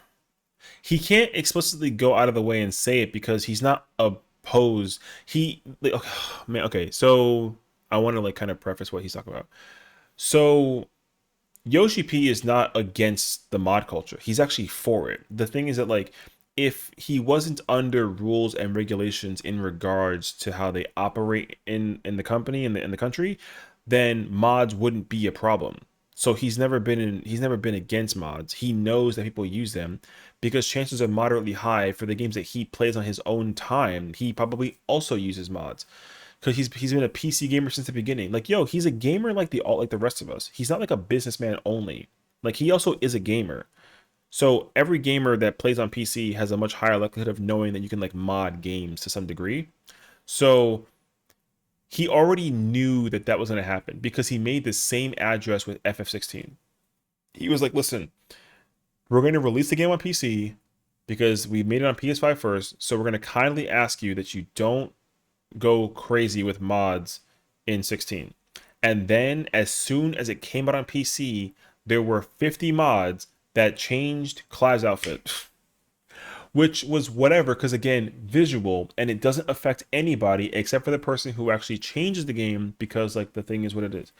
Speaker 1: he can't explicitly go out of the way and say it because he's not opposed. He like, oh, man, okay. So I want to like kind of preface what he's talking about. So Yoshi-P is not against the mod culture. He's actually for it. The thing is that like if he wasn't under rules and regulations in regards to how they operate in the company in the country, then mods wouldn't be a problem. So he's never been against mods. He knows that people use them because chances are moderately high for the games that he plays on his own time. He probably also uses mods because he's been a PC gamer since the beginning. Like yo, he's a gamer like the rest of us. He's not like a businessman only. Like he also is a gamer. So every gamer that plays on PC has a much higher likelihood of knowing that you can like mod games to some degree. So he already knew that that was going to happen because he made the same address with FF16. He was like, listen, We're going to release the game on PC because we made it on PS5 first. So we're going to kindly ask you that you don't go crazy with mods in 16. And then as soon as it came out on PC, there were 50 mods that changed Clive's outfit, which was whatever, because again, visual, and it doesn't affect anybody except for the person who actually changes the game, because like the thing is what it is.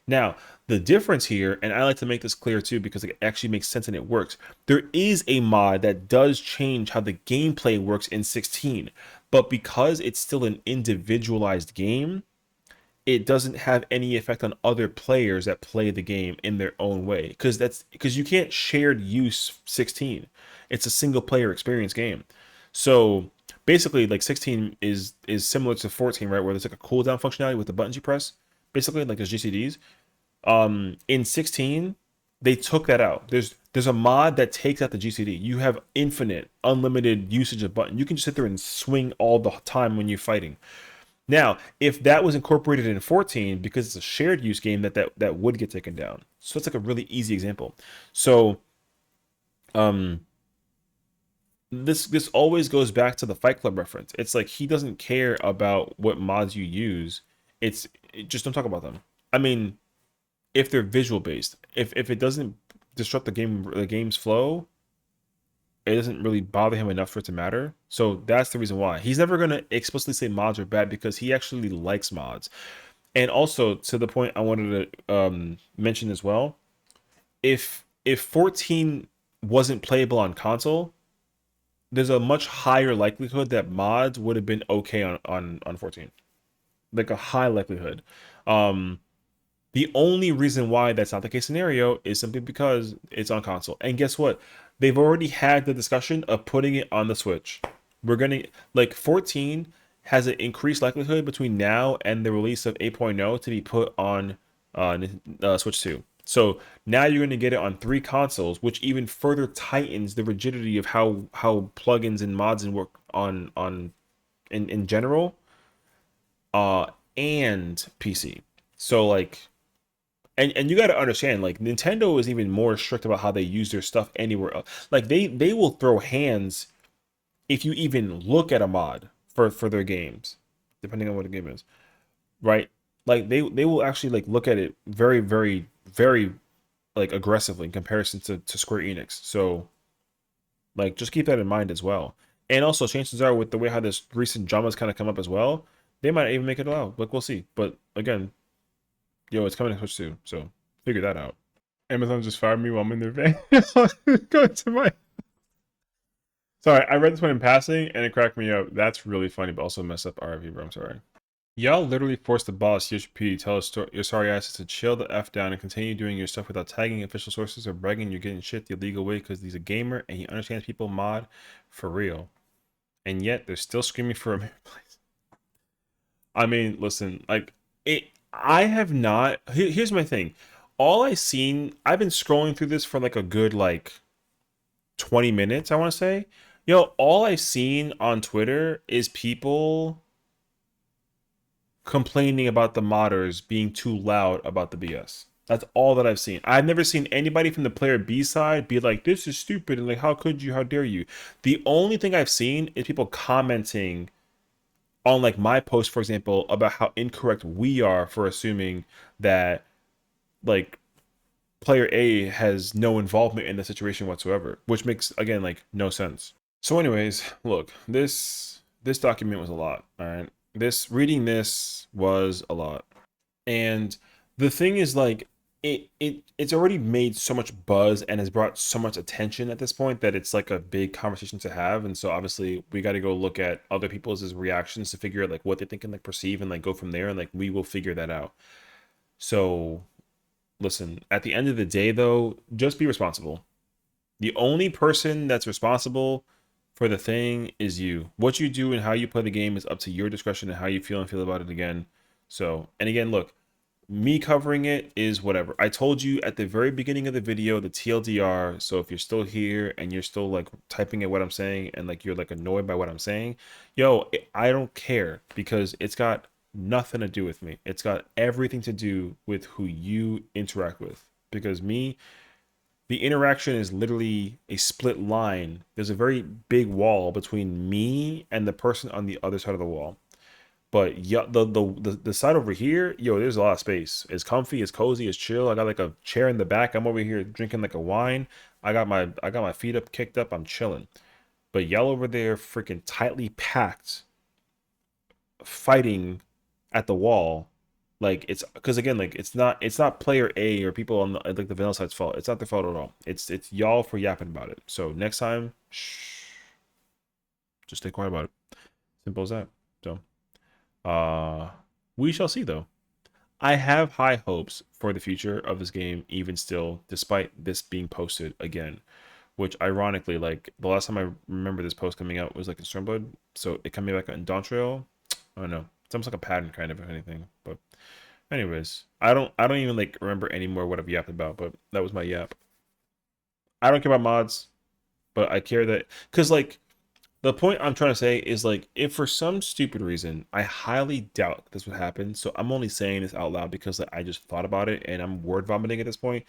Speaker 1: Now, the difference here, and I like to make this clear too because it actually makes sense and it works. There is a mod that does change how the gameplay works in 16, but because it's still an individualized game, it doesn't have any effect on other players that play the game in their own way, because you can't shared use 16. It's a single player experience game. So basically like 16 is similar to 14, right, where there's like a cooldown functionality with the buttons you press, basically like there's GCDs. In 16 they took that out. There's a mod that takes out the GCD. You have infinite unlimited usage of button. You can just sit there and swing all the time when you're fighting. Now, if that was incorporated in 14, because it's a shared use game, that would get taken down. So it's like a really easy example. So um this always goes back to the Fight Club reference. It's like he doesn't care about what mods you use. Just don't talk about them. I mean, if they're visual based, if it doesn't disrupt the game's flow, it doesn't really bother him enough for it to matter. So that's the reason why. He's never gonna explicitly say mods are bad because he actually likes mods. And also to the point I wanted to mention as well, if 14 wasn't playable on console, there's a much higher likelihood that mods would have been okay on 14. Like a high likelihood. Um the only reason why that's not the case scenario is simply because it's on console. And guess what? They've already had the discussion of putting it on the Switch. We're gonna like 14 has an increased likelihood between now and the release of 8.0 to be put on Switch 2. So now you're going to get it on 3 consoles, which even further tightens the rigidity of how plugins and mods and work on in general, and PC. So like, and you got to understand, like Nintendo is even more strict about how they use their stuff anywhere else. Like they will throw hands if you even look at a mod for their games, depending on what the game is, right? Like they will actually like look at it very very very like aggressively in comparison to Square Enix. So like just keep that in mind as well. And also chances are with the way how this recent drama's kind of come up as well, they might even make it allow. Like we'll see. But again, it's coming to Switch too, so figure that out. Amazon just fired me while I'm in their van. Go to my. Sorry, I read this one in passing and it cracked me up. That's really funny, but also messed up RV, bro. I'm sorry. Y'all literally forced the boss, Yoshi-P, to tell us your sorry asses to chill the F down and continue doing your stuff without tagging official sources or bragging you're getting shit the illegal way because he's a gamer and he understands people mod for real. And yet they're still screaming for a place. I mean, listen, like I have not. Here's my thing. All I've been scrolling through this for like a good like 20 minutes, I want to say. All I've seen on Twitter is people complaining about the modders being too loud about the BS. That's all that I've seen. I've never seen anybody from the player B side be like, this is stupid, and like, how could you, how dare you? The only thing I've seen is people commenting on like my post, for example, about how incorrect we are for assuming that like player A has no involvement in the situation whatsoever, which makes again like no sense. So anyways, look, this document was a lot, all right? This reading this was a lot. And the thing is like it's already made so much buzz and has brought so much attention at this point that it's like a big conversation to have. And so obviously we got to go look at other people's reactions to figure out like what they think and like perceive and like go from there, and like we will figure that out. So listen, at the end of the day though, just be responsible. The only person that's responsible for the thing is you. What you do and how you play the game is up to your discretion and how you feel and feel about it again. So, and again, look, me covering it is whatever. I told you at the very beginning of the video, the TLDR. So if you're still here and you're still like typing at what I'm saying and like you're like annoyed by what I'm saying, I don't care because it's got nothing to do with me. It's got everything to do with who you interact with. Because me, The interaction is literally a split line. There's a very big wall between me and the person on the other side of the wall. But yeah, the side over here, yo, there's a lot of space. It's comfy, it's cozy, it's chill. I got like a chair in the back. I'm over here drinking like a wine. I got my feet up, kicked up. I'm chilling. But y'all over there, freaking tightly packed, fighting at the wall. Like it's because again, like it's not player A or people on the like the vanilla side's fault. It's not their fault at all. It's y'all for yapping about it. So next time, shh, just stay quiet about it. Simple as that. So we shall see though. I have high hopes for the future of this game, even still, despite this being posted again. Which ironically, like the last time I remember this post coming out was like in Stormblood, so it coming back in Dawntrail. I don't know. It's almost like a pattern kind of, if anything. But anyways, I don't even like remember anymore what I've yapped about, but that was my yap. I don't care about mods, but I care that because like the point I'm trying to say is like if for some stupid reason I highly doubt this would happen, so I'm only saying this out loud because like I just thought about it and I'm word vomiting at this point.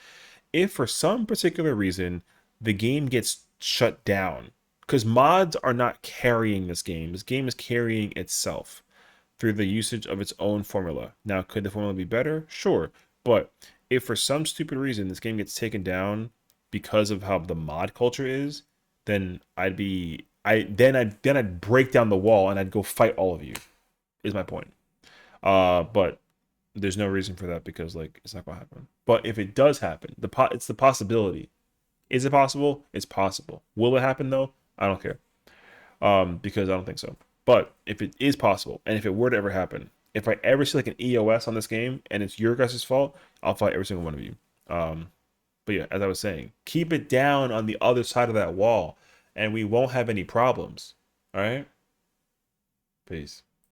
Speaker 1: If for some particular reason the game gets shut down, because mods are not carrying this game is carrying itself through the usage of its own formula. Now, could the formula be better? Sure. But if for some stupid reason this game gets taken down because of how the mod culture is, then I'd break down the wall and I'd go fight all of you. Is my point. But there's no reason for that because like it's not gonna happen. But if it does happen, it's the possibility. Is it possible? It's possible. Will it happen though? I don't care. Because I don't think so. But if it is possible, and if it were to ever happen, if I ever see like an EOS on this game and it's your guys' fault, I'll fight every single one of you. But yeah, as I was saying, keep it down on the other side of that wall, and we won't have any problems. All right? Peace.